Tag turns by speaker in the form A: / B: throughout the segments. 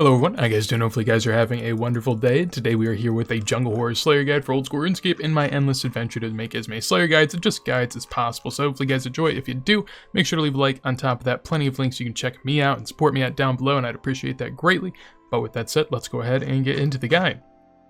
A: Hello everyone, how you guys doing? Hopefully you guys are having a wonderful day. Today we are here with a Jungle Horror Slayer guide for old school RuneScape in my endless adventure to make as many Slayer guides and just guides as possible. So hopefully you guys enjoy. If you do, make sure to leave a like. On top of that, plenty of links you can check me out and support me at down below, and I'd appreciate that greatly. But with that said, let's go ahead and get into the guide.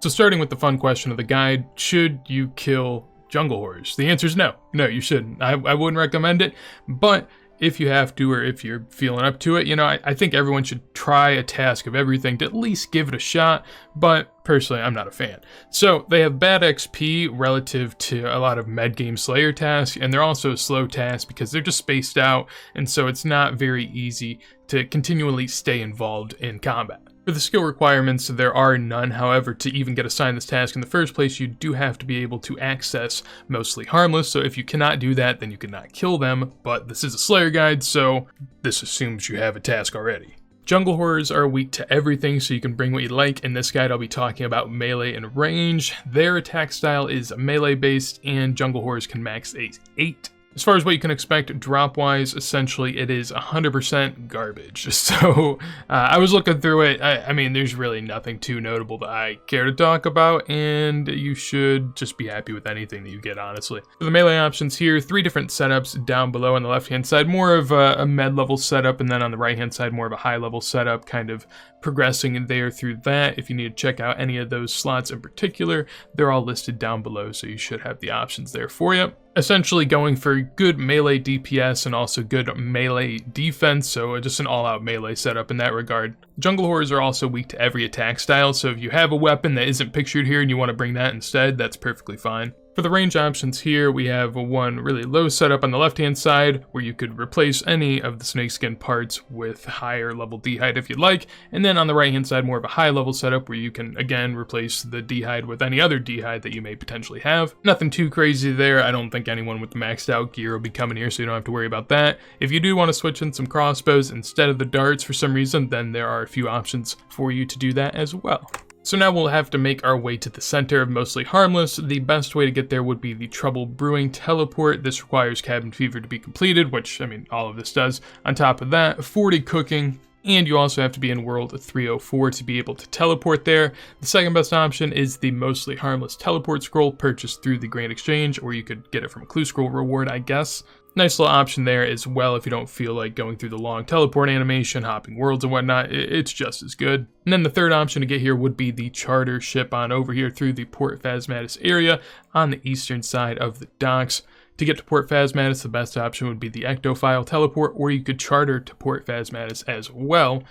A: So starting with the fun question of the guide, should you kill jungle horrors? The answer is no. No, you shouldn't. I wouldn't recommend it, but if you have to, or if you're feeling up to it, you know, I think everyone should try a task of everything to at least give it a shot, but personally, I'm not a fan. So they have bad XP relative to a lot of med game Slayer tasks, and they're also slow tasks because they're just spaced out, and so it's not very easy to continually stay involved in combat. For the skill requirements, there are none. However, to even get assigned this task in the first place, you do have to be able to access Mos Le Harmless. So if you cannot do that, then you cannot kill them. But this is a Slayer guide, so this assumes you have a task already. Jungle horrors are weak to everything, so you can bring what you like. In this guide, I'll be talking about melee and range. Their attack style is melee based, and jungle horrors can max 8. As far as what you can expect drop-wise, essentially it is 100% garbage. So I was looking through it. I mean, there's really nothing too notable that I care to talk about, and you should just be happy with anything that you get, honestly. For the melee options here, 3 different setups down below on the left-hand side, more of a med-level setup, and then on the right-hand side, more of a high-level setup, kind of progressing there through that. If you need to check out any of those slots in particular, they're all listed down below, so you should have the options there for you. Essentially going for good melee DPS and also good melee defense, so just an all-out melee setup in that regard. Jungle horrors are also weak to every attack style, so if you have a weapon that isn't pictured here and you want to bring that instead, that's perfectly fine. For the range options here, we have one really low setup on the left-hand side where you could replace any of the snakeskin parts with higher level D-hide if you'd like, and then on the right-hand side, more of a high-level setup where you can, again, replace the D-hide with any other D-hide that you may potentially have. Nothing too crazy there. I don't think anyone with the maxed out gear will be coming here, so you don't have to worry about that. If you do want to switch in some crossbows instead of the darts for some reason, then there are a few options for you to do that as well. So now we'll have to make our way to the center of Mos Le Harmless. The best way to get there would be the Trouble Brewing teleport. This requires Cabin Fever to be completed, which, I mean, all of this does. On top of that, 40 cooking, and you also have to be in World 304 to be able to teleport there. The second best option is the Mos Le Harmless teleport scroll purchased through the Grand Exchange, or you could get it from a Clue Scroll reward, I guess. Nice little option there as well if you don't feel like going through the long teleport animation, hopping worlds and whatnot. It's just as good. And then the third option to get here would be the charter ship on over here through the Port Phasmatis area on the eastern side of the docks. To get to Port Phasmatis, the best option would be the Ectophile teleport, or you could charter to Port Phasmatis as well.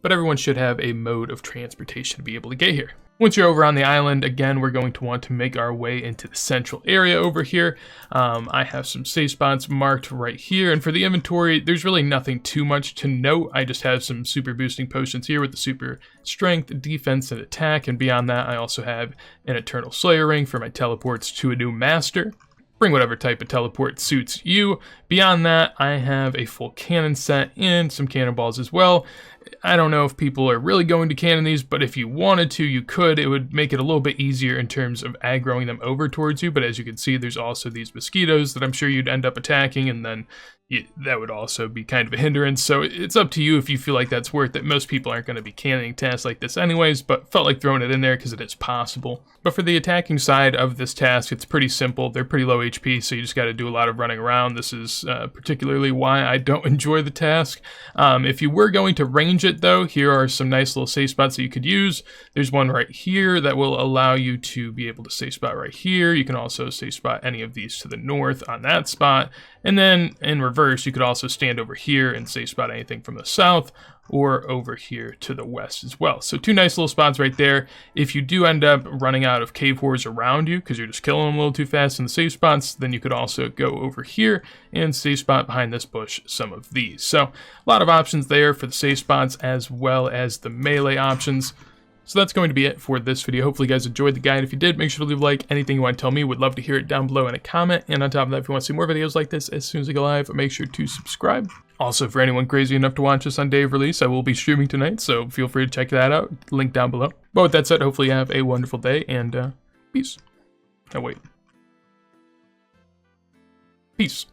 A: But everyone should have a mode of transportation to be able to get here. Once you're over on the island, again, we're going to want to make our way into the central area over here. I have some safe spots marked right here, and for the inventory, there's really nothing too much to note. I just have some super boosting potions here with the super strength, defense, and attack, and beyond that, I also have an Eternal Slayer ring for my teleports to a new master. Bring whatever type of teleport suits you. Beyond that, I have a full cannon set and some cannonballs as well. I don't know if people are really going to cannon these, but if you wanted to, you could. It would make it a little bit easier in terms of aggroing them over towards you, but as you can see, there's also these mosquitoes that I'm sure you'd end up attacking, and then that would also be kind of a hindrance, so it's up to you if you feel like that's worth it. Most people aren't going to be cannoning tasks like this anyways, but felt like throwing it in there because it is possible. But for the attacking side of this task, it's pretty simple. They're pretty low HP, so you just got to do a lot of running around. This is particularly why I don't enjoy the task. If you were going to range it though, here are some nice little safe spots that you could use. There's one right here that will allow you to be able to safe spot right here. You can also safe spot any of these to the north on that spot. And then in reverse, you could also stand over here and safe spot anything from the south or over here to the west as well. So 2 nice little spots right there. If you do end up running out of cave horrors around you because you're just killing them a little too fast in the safe spots, then you could also go over here and safe spot behind this bush some of these. So a lot of options there for the safe spots as well as the melee options. So that's going to be it for this video. Hopefully you guys enjoyed the guide. If you did, make sure to leave a like. Anything you want to tell me, would love to hear it down below in a comment. And on top of that, if you want to see more videos like this as soon as they go live, make sure to subscribe. Also, for anyone crazy enough to watch this on day of release, I will be streaming tonight, so feel free to check that out. Link down below. But with that said, hopefully you have a wonderful day, and peace. Oh, wait. Peace.